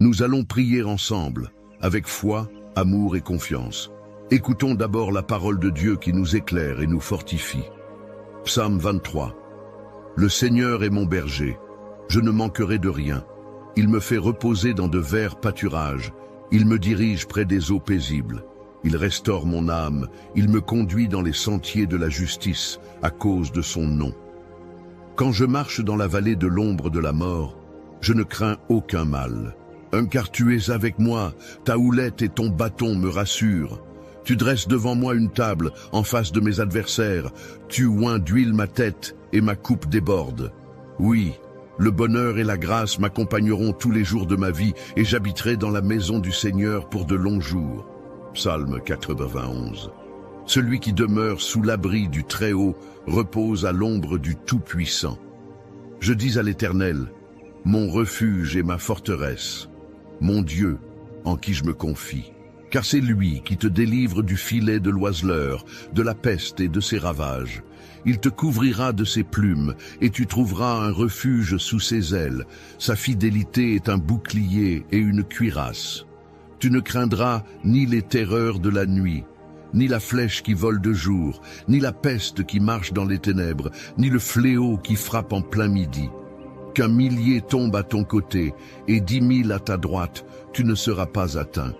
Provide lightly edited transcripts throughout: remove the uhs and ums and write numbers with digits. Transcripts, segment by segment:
Nous allons prier ensemble, avec foi, amour et confiance. Écoutons d'abord la parole de Dieu qui nous éclaire et nous fortifie. Psaume 23. Le Seigneur est mon berger, je ne manquerai de rien. Il me fait reposer dans de verts pâturages, il me dirige près des eaux paisibles. Il restaure mon âme, il me conduit dans les sentiers de la justice, à cause de son nom. Quand je marche dans la vallée de l'ombre de la mort, je ne crains aucun mal. Car tu es avec moi, ta houlette et ton bâton me rassurent. Tu dresses devant moi une table en face de mes adversaires, tu oins d'huile ma tête et ma coupe déborde. Oui, le bonheur et la grâce m'accompagneront tous les jours de ma vie et j'habiterai dans la maison du Seigneur pour de longs jours. Psaume 91. Celui qui demeure sous l'abri du Très-Haut repose à l'ombre du Tout-Puissant. Je dis à l'Éternel, mon refuge et ma forteresse, mon Dieu en qui je me confie. Car c'est lui qui te délivre du filet de l'oiseleur, de la peste et de ses ravages. Il te couvrira de ses plumes, et tu trouveras un refuge sous ses ailes. Sa fidélité est un bouclier et une cuirasse. Tu ne craindras ni les terreurs de la nuit, ni la flèche qui vole de jour, ni la peste qui marche dans les ténèbres, ni le fléau qui frappe en plein midi. Qu'un millier tombe à ton côté et 10 000 à ta droite, tu ne seras pas atteint.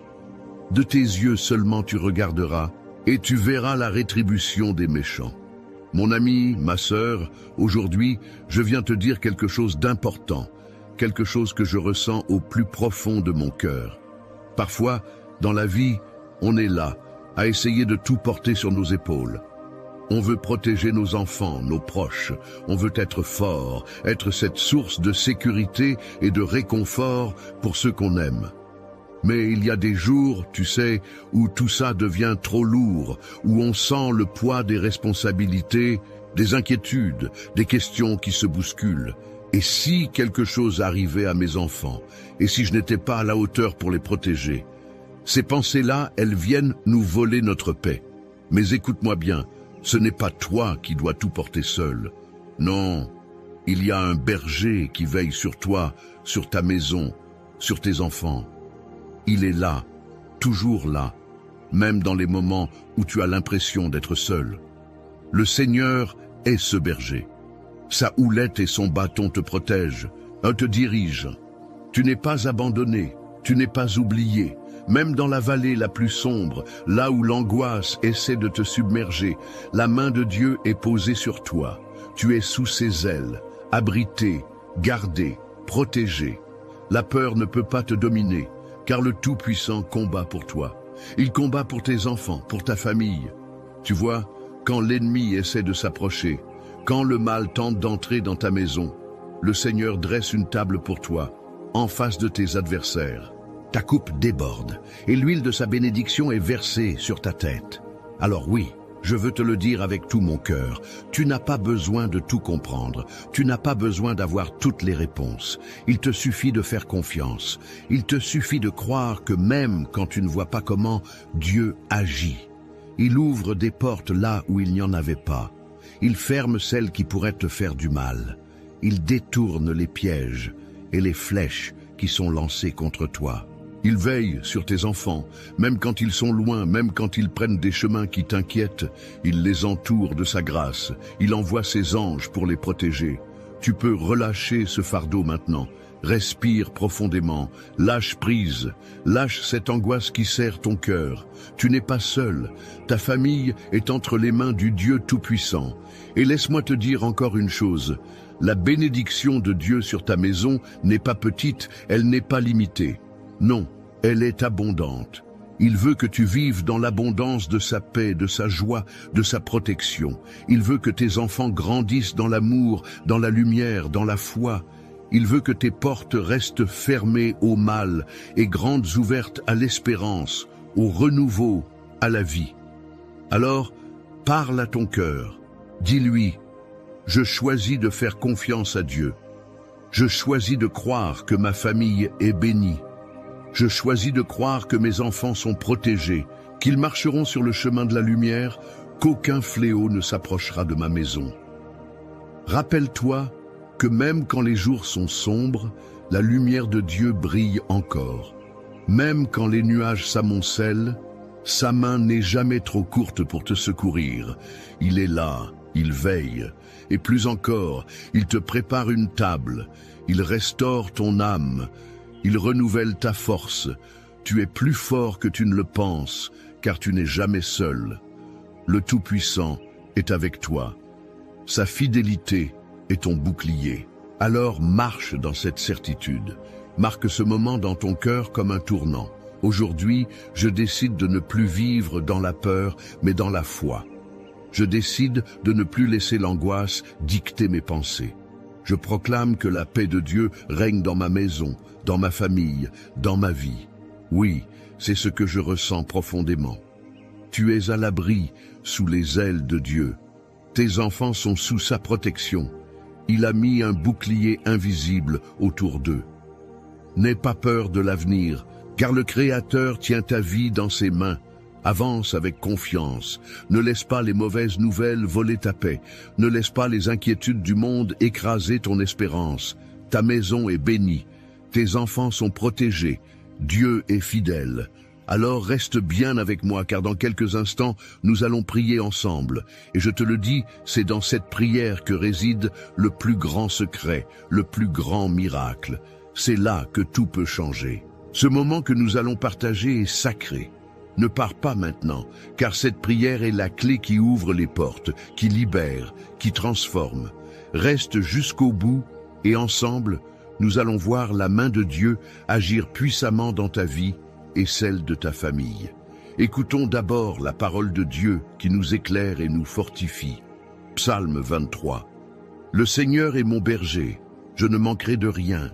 De tes yeux seulement tu regarderas, et tu verras la rétribution des méchants. Mon ami, ma sœur, aujourd'hui, je viens te dire quelque chose d'important, quelque chose que je ressens au plus profond de mon cœur. Parfois, dans la vie, on est là, à essayer de tout porter sur nos épaules. On veut protéger nos enfants, nos proches, on veut être fort, être cette source de sécurité et de réconfort pour ceux qu'on aime. Mais il y a des jours, tu sais, où tout ça devient trop lourd, où on sent le poids des responsabilités, des inquiétudes, des questions qui se bousculent. Et si quelque chose arrivait à mes enfants, et si je n'étais pas à la hauteur pour les protéger? Ces pensées-là, elles viennent nous voler notre paix. Mais écoute-moi bien, ce n'est pas toi qui dois tout porter seul. Non, il y a un berger qui veille sur toi, sur ta maison, sur tes enfants. Il est là, toujours là, même dans les moments où tu as l'impression d'être seul. Le Seigneur est ce berger. Sa houlette et son bâton te protègent, te dirigent. Tu n'es pas abandonné, tu n'es pas oublié. Même dans la vallée la plus sombre, là où l'angoisse essaie de te submerger, la main de Dieu est posée sur toi. Tu es sous ses ailes, abrité, gardé, protégé. La peur ne peut pas te dominer, car le Tout-Puissant combat pour toi. Il combat pour tes enfants, pour ta famille. Tu vois, quand l'ennemi essaie de s'approcher, quand le mal tente d'entrer dans ta maison, le Seigneur dresse une table pour toi, en face de tes adversaires. Ta coupe déborde, et l'huile de sa bénédiction est versée sur ta tête. Alors oui, je veux te le dire avec tout mon cœur, tu n'as pas besoin de tout comprendre, tu n'as pas besoin d'avoir toutes les réponses. Il te suffit de faire confiance, il te suffit de croire que même quand tu ne vois pas comment, Dieu agit. Il ouvre des portes là où il n'y en avait pas. Il ferme celles qui pourraient te faire du mal. Il détourne les pièges et les flèches qui sont lancées contre toi. Il veille sur tes enfants, même quand ils sont loin, même quand ils prennent des chemins qui t'inquiètent. Il les entoure de sa grâce. Il envoie ses anges pour les protéger. Tu peux relâcher ce fardeau maintenant. Respire profondément, lâche prise, lâche cette angoisse qui serre ton cœur. Tu n'es pas seul, ta famille est entre les mains du Dieu Tout-Puissant. Et laisse-moi te dire encore une chose, la bénédiction de Dieu sur ta maison n'est pas petite, elle n'est pas limitée. Non, elle est abondante. Il veut que tu vives dans l'abondance de sa paix, de sa joie, de sa protection. Il veut que tes enfants grandissent dans l'amour, dans la lumière, dans la foi. Il veut que tes portes restent fermées au mal et grandes ouvertes à l'espérance, au renouveau, à la vie. Alors, parle à ton cœur. Dis-lui, je choisis de faire confiance à Dieu. Je choisis de croire que ma famille est bénie. Je choisis de croire que mes enfants sont protégés, qu'ils marcheront sur le chemin de la lumière, qu'aucun fléau ne s'approchera de ma maison. Rappelle-toi que même quand les jours sont sombres, la lumière de Dieu brille encore. Même quand les nuages s'amoncellent, sa main n'est jamais trop courte pour te secourir. Il est là, il veille, et plus encore, il te prépare une table, il restaure ton âme, il renouvelle ta force. Tu es plus fort que tu ne le penses, car tu n'es jamais seul. Le Tout-Puissant est avec toi. Sa fidélité est ton bouclier. Alors marche dans cette certitude. Marque ce moment dans ton cœur comme un tournant. Aujourd'hui, je décide de ne plus vivre dans la peur, mais dans la foi. Je décide de ne plus laisser l'angoisse dicter mes pensées. Je proclame que la paix de Dieu règne dans ma maison, dans ma famille, dans ma vie. Oui, c'est ce que je ressens profondément. Tu es à l'abri sous les ailes de Dieu. Tes enfants sont sous sa protection. Il a mis un bouclier invisible autour d'eux. N'aie pas peur de l'avenir, car le Créateur tient ta vie dans ses mains. Avance avec confiance. Ne laisse pas les mauvaises nouvelles voler ta paix. Ne laisse pas les inquiétudes du monde écraser ton espérance. Ta maison est bénie. Tes enfants sont protégés. Dieu est fidèle. Alors reste bien avec moi, car dans quelques instants, nous allons prier ensemble. Et je te le dis, c'est dans cette prière que réside le plus grand secret, le plus grand miracle. C'est là que tout peut changer. Ce moment que nous allons partager est sacré. Ne pars pas maintenant, car cette prière est la clé qui ouvre les portes, qui libère, qui transforme. Reste jusqu'au bout et ensemble, nous allons voir la main de Dieu agir puissamment dans ta vie et celle de ta famille. Écoutons d'abord la parole de Dieu qui nous éclaire et nous fortifie. Psaume 23. Le Seigneur est mon berger, je ne manquerai de rien.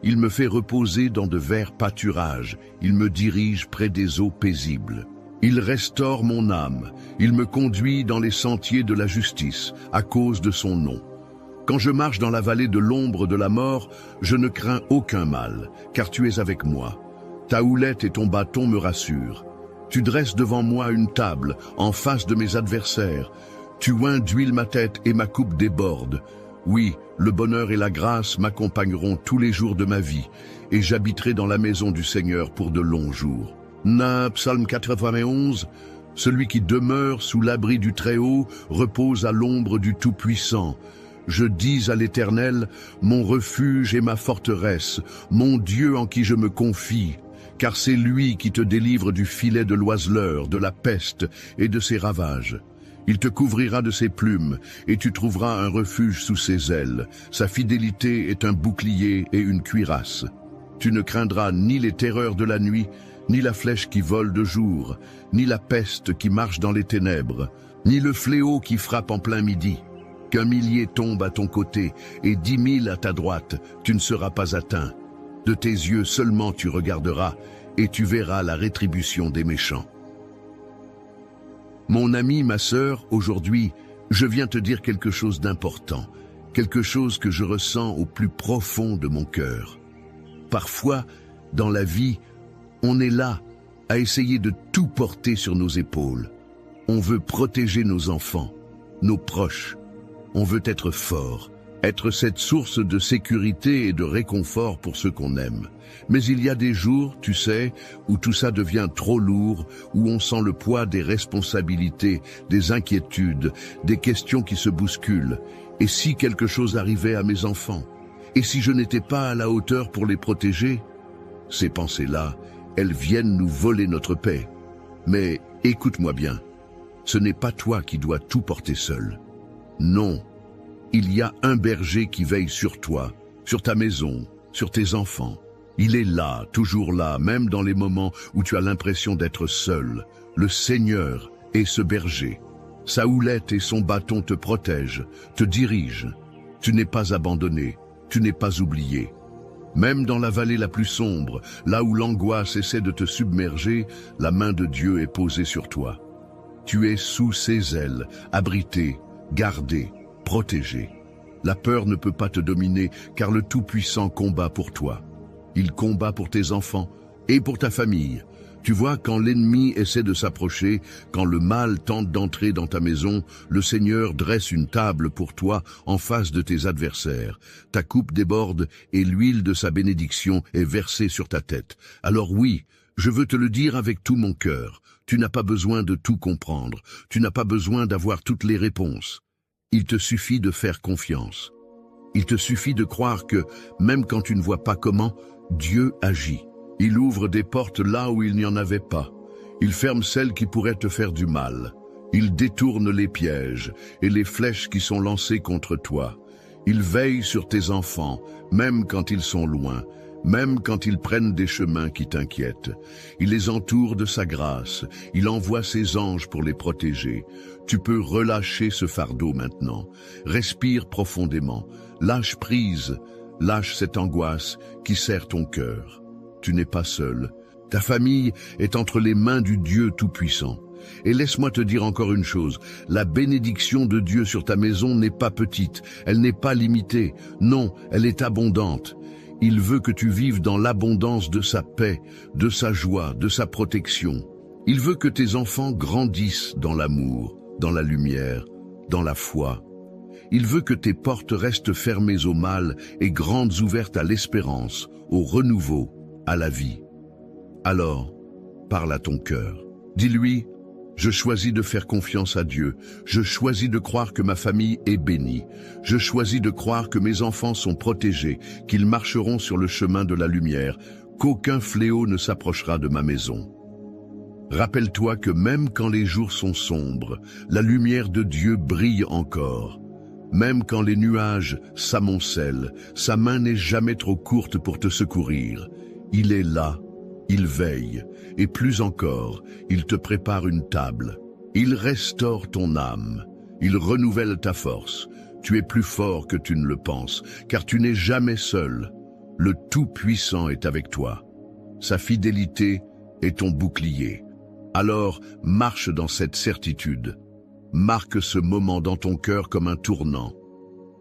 Il me fait reposer dans de verts pâturages, il me dirige près des eaux paisibles. Il restaure mon âme, il me conduit dans les sentiers de la justice, à cause de son nom. Quand je marche dans la vallée de l'ombre de la mort, je ne crains aucun mal, car tu es avec moi. Ta houlette et ton bâton me rassurent. Tu dresses devant moi une table, en face de mes adversaires. Tu oins d'huile ma tête et ma coupe déborde. Oui, le bonheur et la grâce m'accompagneront tous les jours de ma vie, et j'habiterai dans la maison du Seigneur pour de longs jours. Psaume 91, celui qui demeure sous l'abri du Très-Haut repose à l'ombre du Tout-Puissant. Je dis à l'Éternel, mon refuge et ma forteresse, mon Dieu en qui je me confie, car c'est lui qui te délivre du filet de l'oiseleur, de la peste et de ses ravages. Il te couvrira de ses plumes, et tu trouveras un refuge sous ses ailes. Sa fidélité est un bouclier et une cuirasse. Tu ne craindras ni les terreurs de la nuit, ni la flèche qui vole de jour, ni la peste qui marche dans les ténèbres, ni le fléau qui frappe en plein midi. Qu'un millier tombe à ton côté et 10 000 à ta droite, tu ne seras pas atteint. De tes yeux seulement tu regarderas, et tu verras la rétribution des méchants. Mon ami, ma sœur, aujourd'hui, je viens te dire quelque chose d'important, quelque chose que je ressens au plus profond de mon cœur. Parfois, dans la vie, on est là à essayer de tout porter sur nos épaules. On veut protéger nos enfants, nos proches. On veut être fort, être cette source de sécurité et de réconfort pour ceux qu'on aime. Mais il y a des jours, tu sais, où tout ça devient trop lourd, où on sent le poids des responsabilités, des inquiétudes, des questions qui se bousculent. Et si quelque chose arrivait à mes enfants? Et si je n'étais pas à la hauteur pour les protéger? Ces pensées-là, elles viennent nous voler notre paix. Mais écoute-moi bien, ce n'est pas toi qui dois tout porter seul. Non, il y a un berger qui veille sur toi, sur ta maison, sur tes enfants. Il est là, toujours là, même dans les moments où tu as l'impression d'être seul. Le Seigneur est ce berger. Sa houlette et son bâton te protègent, te dirigent. Tu n'es pas abandonné, tu n'es pas oublié. Même dans la vallée la plus sombre, là où l'angoisse essaie de te submerger, la main de Dieu est posée sur toi. Tu es sous ses ailes, abrité, gardé, protégé. La peur ne peut pas te dominer, car le Tout-Puissant combat pour toi. Il combat pour tes enfants, Et pour ta famille, tu vois, quand l'ennemi essaie de s'approcher, quand le mal tente d'entrer dans ta maison, le Seigneur dresse une table pour toi en face de tes adversaires. Ta coupe déborde et l'huile de sa bénédiction est versée sur ta tête. Alors oui, je veux te le dire avec tout mon cœur, tu n'as pas besoin de tout comprendre, tu n'as pas besoin d'avoir toutes les réponses. Il te suffit de faire confiance. Il te suffit de croire que, même quand tu ne vois pas comment, Dieu agit. Il ouvre des portes là où il n'y en avait pas. Il ferme celles qui pourraient te faire du mal. Il détourne les pièges et les flèches qui sont lancées contre toi. Il veille sur tes enfants, même quand ils sont loin, même quand ils prennent des chemins qui t'inquiètent. Il les entoure de sa grâce. Il envoie ses anges pour les protéger. Tu peux relâcher ce fardeau maintenant. Respire profondément. Lâche prise. Lâche cette angoisse qui serre ton cœur. Tu n'es pas seul. Ta famille est entre les mains du Dieu Tout-Puissant. Et laisse-moi te dire encore une chose, la bénédiction de Dieu sur ta maison n'est pas petite, elle n'est pas limitée, non, elle est abondante. Il veut que tu vives dans l'abondance de sa paix, de sa joie, de sa protection. Il veut que tes enfants grandissent dans l'amour, dans la lumière, dans la foi. Il veut que tes portes restent fermées au mal et grandes ouvertes à l'espérance, au renouveau, à la vie. Alors, parle à ton cœur. Dis-lui, je choisis de faire confiance à Dieu. Je choisis de croire que ma famille est bénie. Je choisis de croire que mes enfants sont protégés, qu'ils marcheront sur le chemin de la lumière, qu'aucun fléau ne s'approchera de ma maison. Rappelle-toi que même quand les jours sont sombres, la lumière de Dieu brille encore. Même quand les nuages s'amoncellent, sa main n'est jamais trop courte pour te secourir. Il est là, il veille, et plus encore, il te prépare une table. Il restaure ton âme, il renouvelle ta force. Tu es plus fort que tu ne le penses, car tu n'es jamais seul. Le Tout-Puissant est avec toi. Sa fidélité est ton bouclier. Alors, marche dans cette certitude. Marque ce moment dans ton cœur comme un tournant.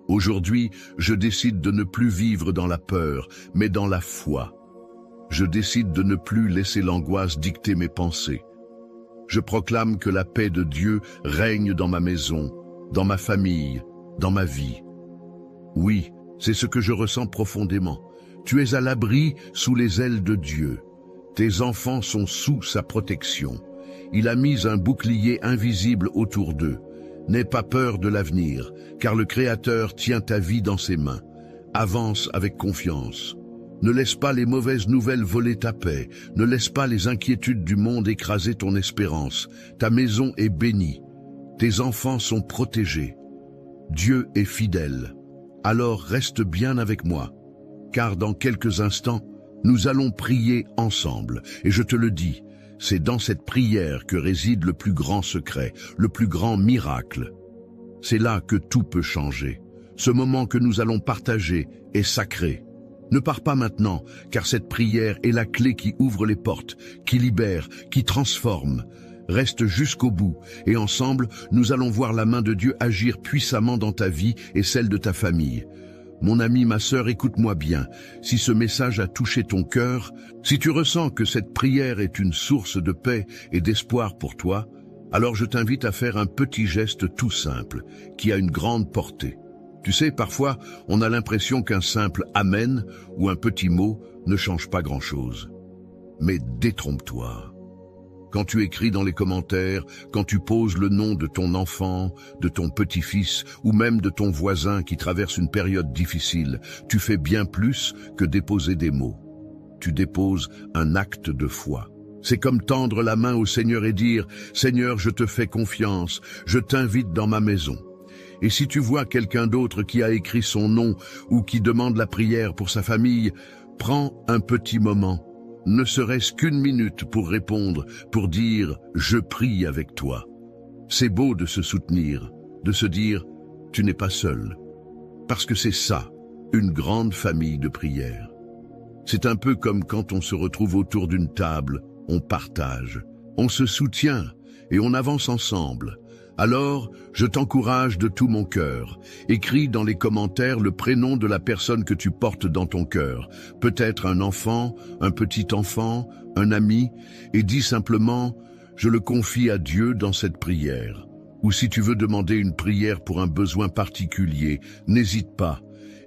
Aujourd'hui, je décide de ne plus vivre dans la peur, mais dans la foi. Je décide de ne plus laisser l'angoisse dicter mes pensées. Je proclame que la paix de Dieu règne dans ma maison, dans ma famille, dans ma vie. Oui, c'est ce que je ressens profondément. Tu es à l'abri sous les ailes de Dieu. Tes enfants sont sous sa protection. Il a mis un bouclier invisible autour d'eux. N'aie pas peur de l'avenir, car le Créateur tient ta vie dans ses mains. Avance avec confiance. Ne laisse pas les mauvaises nouvelles voler ta paix. Ne laisse pas les inquiétudes du monde écraser ton espérance. Ta maison est bénie. Tes enfants sont protégés. Dieu est fidèle. Alors reste bien avec moi, car dans quelques instants, nous allons prier ensemble. Et je te le dis, c'est dans cette prière que réside le plus grand secret, le plus grand miracle. C'est là que tout peut changer. Ce moment que nous allons partager est sacré. Ne pars pas maintenant, car cette prière est la clé qui ouvre les portes, qui libère, qui transforme. Reste jusqu'au bout, et ensemble, nous allons voir la main de Dieu agir puissamment dans ta vie et celle de ta famille. Mon ami, ma sœur, écoute-moi bien. Si ce message a touché ton cœur, si tu ressens que cette prière est une source de paix et d'espoir pour toi, alors je t'invite à faire un petit geste tout simple, qui a une grande portée. Tu sais, parfois, on a l'impression qu'un simple « Amen » ou un petit mot ne change pas grand-chose. Mais détrompe-toi. Quand tu écris dans les commentaires, quand tu poses le nom de ton enfant, de ton petit-fils ou même de ton voisin qui traverse une période difficile, tu fais bien plus que déposer des mots. Tu déposes un acte de foi. C'est comme tendre la main au Seigneur et dire « Seigneur, je te fais confiance, je t'invite dans ma maison ». Et si tu vois quelqu'un d'autre qui a écrit son nom ou qui demande la prière pour sa famille, prends un petit moment, ne serait-ce qu'une minute pour répondre, pour dire « Je prie avec toi ». C'est beau de se soutenir, de se dire « Tu n'es pas seul ». Parce que c'est ça, une grande famille de prière. C'est un peu comme quand on se retrouve autour d'une table, on partage, on se soutient et on avance ensemble. Alors, je t'encourage de tout mon cœur. Écris dans les commentaires le prénom de la personne que tu portes dans ton cœur. Peut-être un enfant, un petit enfant, un ami, et dis simplement « Je le confie à Dieu dans cette prière ». Ou si tu veux demander une prière pour un besoin particulier, n'hésite pas.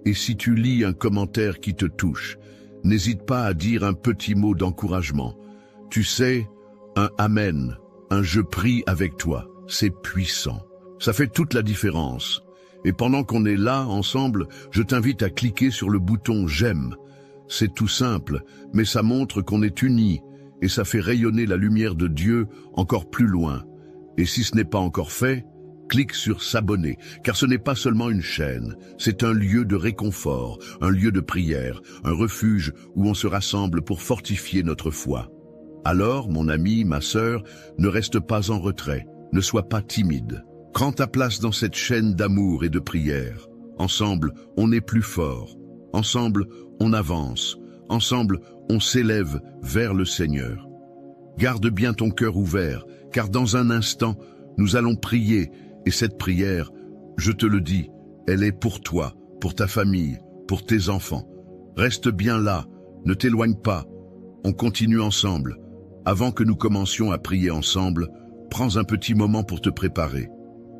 Et si tu lis un commentaire qui te touche, n'hésite pas à dire un petit mot d'encouragement. Tu sais, un « Amen », un « Je prie avec toi ». C'est puissant. Ça fait toute la différence. Et pendant qu'on est là, ensemble, je t'invite à cliquer sur le bouton « J'aime ». C'est tout simple, mais ça montre qu'on est unis et ça fait rayonner la lumière de Dieu encore plus loin. Et si ce n'est pas encore fait, clique sur « S'abonner », car ce n'est pas seulement une chaîne, c'est un lieu de réconfort, un lieu de prière, un refuge où on se rassemble pour fortifier notre foi. Alors, mon ami, ma sœur, ne reste pas en retrait. Ne sois pas timide. Prends ta place dans cette chaîne d'amour et de prière. Ensemble, on est plus fort. Ensemble, on avance. Ensemble, on s'élève vers le Seigneur. Garde bien ton cœur ouvert, car dans un instant, nous allons prier. Et cette prière, je te le dis, elle est pour toi, pour ta famille, pour tes enfants. Reste bien là, ne t'éloigne pas. On continue ensemble. Avant que nous commencions à prier ensemble, prends un petit moment pour te préparer.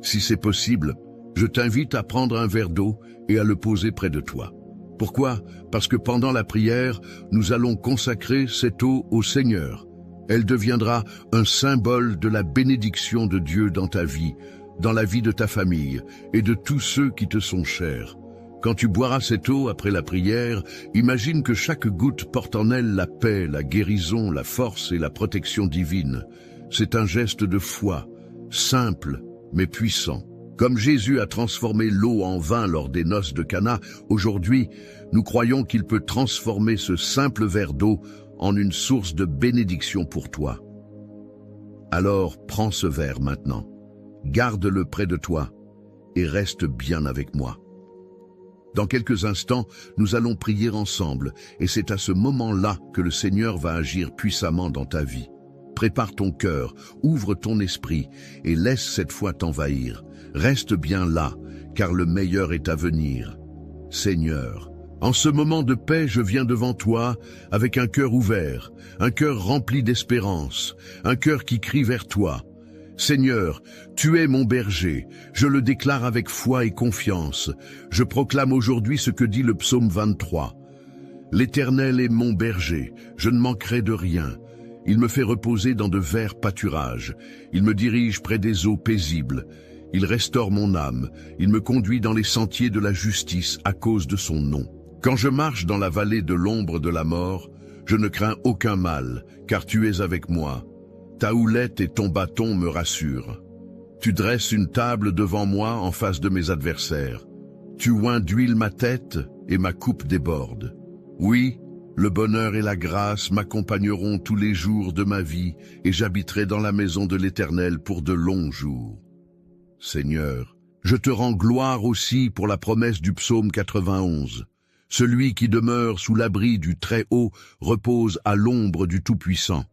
Si c'est possible, je t'invite à prendre un verre d'eau et à le poser près de toi. Pourquoi? Parce que pendant la prière, nous allons consacrer cette eau au Seigneur. Elle deviendra un symbole de la bénédiction de Dieu dans ta vie, dans la vie de ta famille et de tous ceux qui te sont chers. Quand tu boiras cette eau après la prière, imagine que chaque goutte porte en elle la paix, la guérison, la force et la protection divine. C'est un geste de foi, simple mais puissant. Comme Jésus a transformé l'eau en vin lors des noces de Cana, aujourd'hui, nous croyons qu'il peut transformer ce simple verre d'eau en une source de bénédiction pour toi. Alors, prends ce verre maintenant, garde-le près de toi et reste bien avec moi. Dans quelques instants, nous allons prier ensemble et c'est à ce moment-là que le Seigneur va agir puissamment dans ta vie. Prépare ton cœur, ouvre ton esprit et laisse cette foi t'envahir. Reste bien là, car le meilleur est à venir. Seigneur, en ce moment de paix, je viens devant toi avec un cœur ouvert, un cœur rempli d'espérance, un cœur qui crie vers toi. Seigneur, tu es mon berger, je le déclare avec foi et confiance. Je proclame aujourd'hui ce que dit le psaume 23. L'Éternel est mon berger, je ne manquerai de rien. Il me fait reposer dans de verts pâturages. Il me dirige près des eaux paisibles. Il restaure mon âme. Il me conduit dans les sentiers de la justice à cause de son nom. Quand je marche dans la vallée de l'ombre de la mort, je ne crains aucun mal, car tu es avec moi. Ta houlette et ton bâton me rassurent. Tu dresses une table devant moi en face de mes adversaires. Tu oins d'huile ma tête et ma coupe déborde. Oui, le bonheur et la grâce m'accompagneront tous les jours de ma vie et j'habiterai dans la maison de l'Éternel pour de longs jours. Seigneur, je te rends gloire aussi pour la promesse du psaume 91. Celui qui demeure sous l'abri du Très-Haut repose à l'ombre du Tout-Puissant.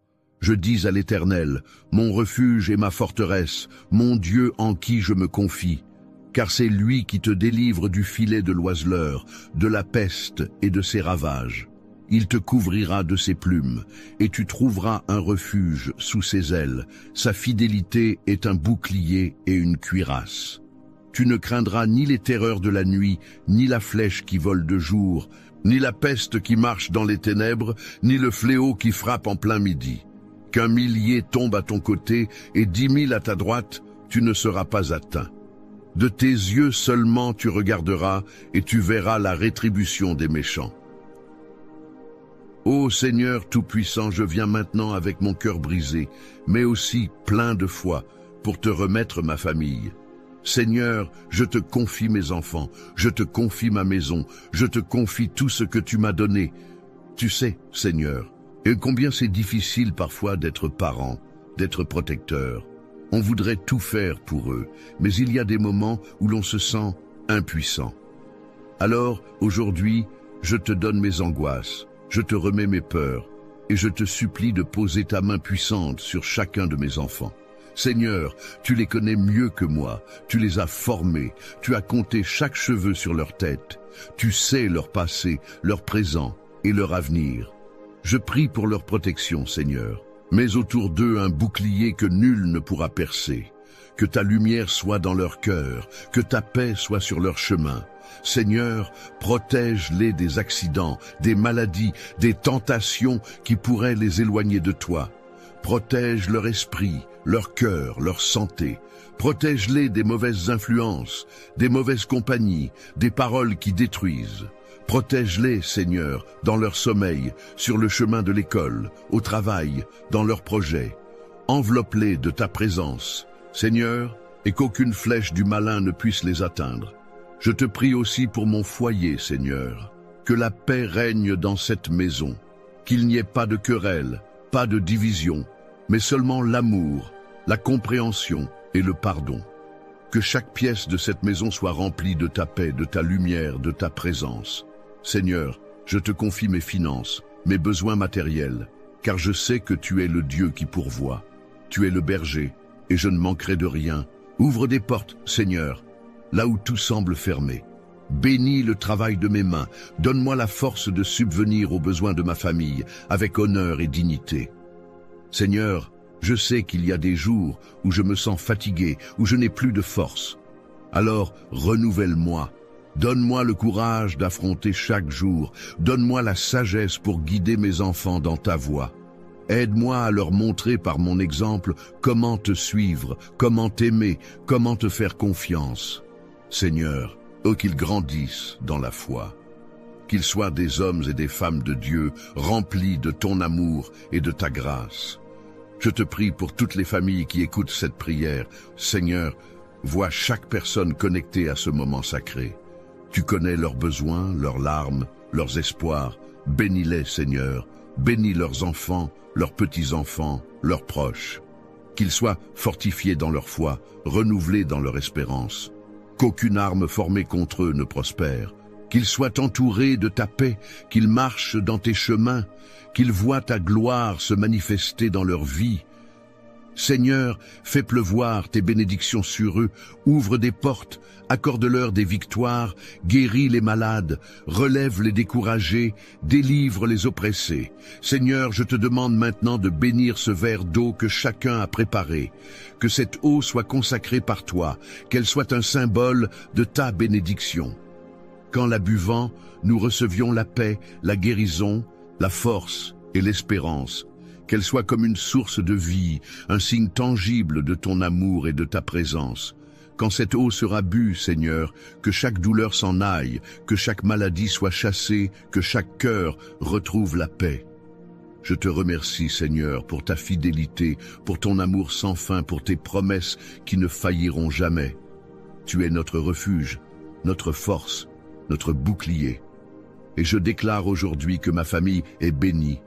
Je dis à l'Éternel, mon refuge et ma forteresse, mon Dieu en qui je me confie. Car c'est lui qui te délivre du filet de l'oiseleur, de la peste et de ses ravages. Il te couvrira de ses plumes, et tu trouveras un refuge sous ses ailes. Sa fidélité est un bouclier et une cuirasse. Tu ne craindras ni les terreurs de la nuit, ni la flèche qui vole de jour, ni la peste qui marche dans les ténèbres, ni le fléau qui frappe en plein midi. Qu'un millier tombe à ton côté et 10 000 à ta droite, tu ne seras pas atteint. De tes yeux seulement tu regarderas et tu verras la rétribution des méchants. Ô Seigneur Tout-Puissant, je viens maintenant avec mon cœur brisé, mais aussi plein de foi, pour te remettre ma famille. Seigneur, je te confie mes enfants, je te confie ma maison, je te confie tout ce que tu m'as donné. Tu sais, Seigneur, et combien c'est difficile parfois d'être parent, d'être protecteur. On voudrait tout faire pour eux, mais il y a des moments où l'on se sent impuissant. Alors, aujourd'hui, je te donne mes angoisses. Je te remets mes peurs et je te supplie de poser ta main puissante sur chacun de mes enfants. Seigneur, tu les connais mieux que moi, tu les as formés, tu as compté chaque cheveu sur leur tête, tu sais leur passé, leur présent et leur avenir. Je prie pour leur protection, Seigneur. Mets autour d'eux un bouclier que nul ne pourra percer. Que ta lumière soit dans leur cœur, que ta paix soit sur leur chemin. Seigneur, protège-les des accidents, des maladies, des tentations qui pourraient les éloigner de toi. Protège leur esprit, leur cœur, leur santé. Protège-les des mauvaises influences, des mauvaises compagnies, des paroles qui détruisent. Protège-les, Seigneur, dans leur sommeil, sur le chemin de l'école, au travail, dans leurs projets. Enveloppe-les de ta présence, Seigneur, et qu'aucune flèche du malin ne puisse les atteindre. Je te prie aussi pour mon foyer, Seigneur, que la paix règne dans cette maison, qu'il n'y ait pas de querelle, pas de division, mais seulement l'amour, la compréhension et le pardon. Que chaque pièce de cette maison soit remplie de ta paix, de ta lumière, de ta présence. Seigneur, je te confie mes finances, mes besoins matériels, car je sais que tu es le Dieu qui pourvoit. Tu es le berger, et je ne manquerai de rien. Ouvre des portes, Seigneur, là où tout semble fermé. Bénis le travail de mes mains, donne-moi la force de subvenir aux besoins de ma famille, avec honneur et dignité. Seigneur, je sais qu'il y a des jours où je me sens fatigué, où je n'ai plus de force. Alors, renouvelle-moi. Donne-moi le courage d'affronter chaque jour. Donne-moi la sagesse pour guider mes enfants dans ta voie. Aide-moi à leur montrer par mon exemple comment te suivre, comment t'aimer, comment te faire confiance. Seigneur, qu'ils grandissent dans la foi. Qu'ils soient des hommes et des femmes de Dieu, remplis de ton amour et de ta grâce. Je te prie pour toutes les familles qui écoutent cette prière. Seigneur, vois chaque personne connectée à ce moment sacré. Tu connais leurs besoins, leurs larmes, leurs espoirs. Bénis-les, Seigneur. Bénis leurs enfants, leurs petits-enfants, leurs proches. Qu'ils soient fortifiés dans leur foi, renouvelés dans leur espérance. Qu'aucune arme formée contre eux ne prospère. Qu'ils soient entourés de ta paix, qu'ils marchent dans tes chemins, qu'ils voient ta gloire se manifester dans leur vie. Seigneur, fais pleuvoir tes bénédictions sur eux, ouvre des portes, accorde-leur des victoires, guéris les malades, relève les découragés, délivre les oppressés. Seigneur, je te demande maintenant de bénir ce verre d'eau que chacun a préparé, que cette eau soit consacrée par toi, qu'elle soit un symbole de ta bénédiction. Qu'en la buvant, nous recevions la paix, la guérison, la force et l'espérance. Qu'elle soit comme une source de vie, un signe tangible de ton amour et de ta présence. Quand cette eau sera bue, Seigneur, que chaque douleur s'en aille, que chaque maladie soit chassée, que chaque cœur retrouve la paix. Je te remercie, Seigneur, pour ta fidélité, pour ton amour sans fin, pour tes promesses qui ne failliront jamais. Tu es notre refuge, notre force, notre bouclier. Et je déclare aujourd'hui que ma famille est bénie.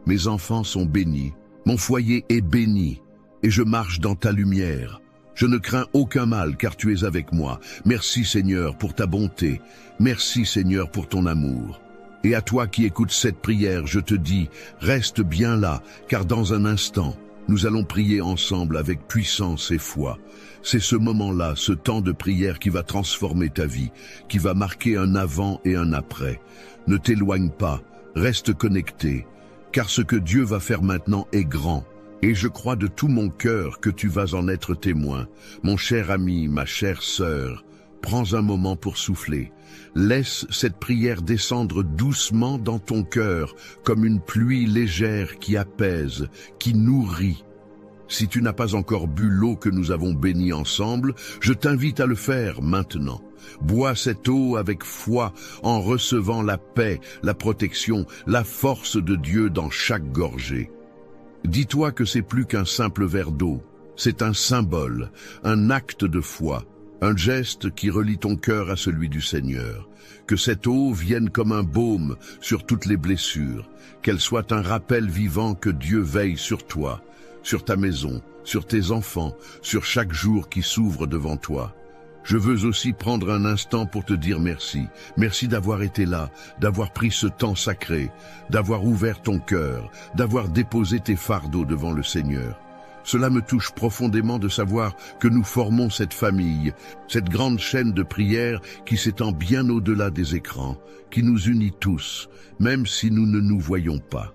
Mes enfants sont bénis, mon foyer est béni, et je marche dans ta lumière. Je ne crains aucun mal, car tu es avec moi. Merci Seigneur pour ta bonté, merci Seigneur pour ton amour. Et à toi qui écoutes cette prière, je te dis, reste bien là, car dans un instant, nous allons prier ensemble avec puissance et foi. C'est ce moment-là, ce temps de prière qui va transformer ta vie, qui va marquer un avant et un après. Ne t'éloigne pas, reste connecté. Car ce que Dieu va faire maintenant est grand, et je crois de tout mon cœur que tu vas en être témoin. Mon cher ami, ma chère sœur, prends un moment pour souffler. Laisse cette prière descendre doucement dans ton cœur, comme une pluie légère qui apaise, qui nourrit. Si tu n'as pas encore bu l'eau que nous avons bénie ensemble, je t'invite à le faire maintenant. Bois cette eau avec foi en recevant la paix, la protection, la force de Dieu dans chaque gorgée. Dis-toi que c'est plus qu'un simple verre d'eau, c'est un symbole, un acte de foi, un geste qui relie ton cœur à celui du Seigneur. Que cette eau vienne comme un baume sur toutes les blessures, qu'elle soit un rappel vivant que Dieu veille sur toi, sur ta maison, sur tes enfants, sur chaque jour qui s'ouvre devant toi. Je veux aussi prendre un instant pour te dire merci. Merci d'avoir été là, d'avoir pris ce temps sacré, d'avoir ouvert ton cœur, d'avoir déposé tes fardeaux devant le Seigneur. Cela me touche profondément de savoir que nous formons cette famille, cette grande chaîne de prière qui s'étend bien au-delà des écrans, qui nous unit tous, même si nous ne nous voyons pas.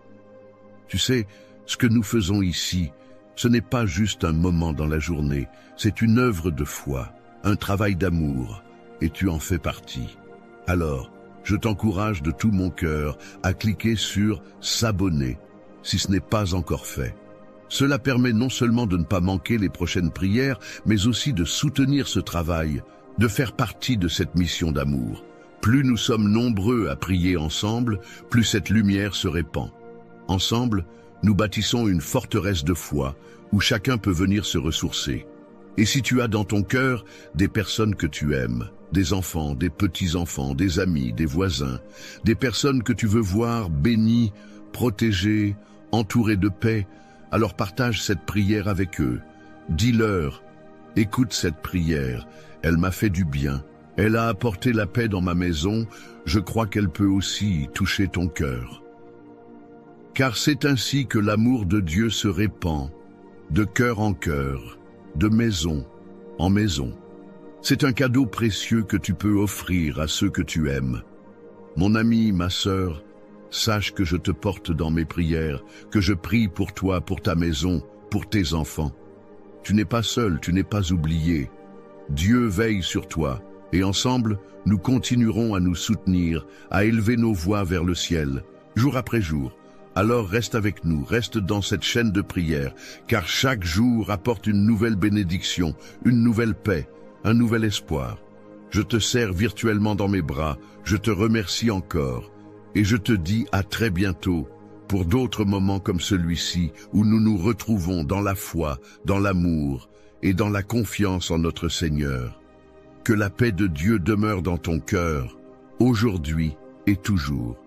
Tu sais, ce que nous faisons ici, ce n'est pas juste un moment dans la journée, c'est une œuvre de foi, un travail d'amour, et tu en fais partie. Alors, je t'encourage de tout mon cœur à cliquer sur « S'abonner » si ce n'est pas encore fait. Cela permet non seulement de ne pas manquer les prochaines prières, mais aussi de soutenir ce travail, de faire partie de cette mission d'amour. Plus nous sommes nombreux à prier ensemble, plus cette lumière se répand. Ensemble, nous bâtissons une forteresse de foi où chacun peut venir se ressourcer. Et si tu as dans ton cœur des personnes que tu aimes, des enfants, des petits-enfants, des amis, des voisins, des personnes que tu veux voir bénies, protégées, entourées de paix, alors partage cette prière avec eux. Dis-leur, écoute cette prière, elle m'a fait du bien, elle a apporté la paix dans ma maison, je crois qu'elle peut aussi toucher ton cœur. Car c'est ainsi que l'amour de Dieu se répand, de cœur en cœur, de maison en maison. C'est un cadeau précieux que tu peux offrir à ceux que tu aimes. Mon ami, ma sœur, sache que je te porte dans mes prières, que je prie pour toi, pour ta maison, pour tes enfants. Tu n'es pas seul, tu n'es pas oublié. Dieu veille sur toi, et ensemble, nous continuerons à nous soutenir, à élever nos voix vers le ciel, jour après jour. Alors reste avec nous, reste dans cette chaîne de prière, car chaque jour apporte une nouvelle bénédiction, une nouvelle paix, un nouvel espoir. Je te serre virtuellement dans mes bras, je te remercie encore, et je te dis à très bientôt pour d'autres moments comme celui-ci où nous nous retrouvons dans la foi, dans l'amour et dans la confiance en notre Seigneur. Que la paix de Dieu demeure dans ton cœur, aujourd'hui et toujours.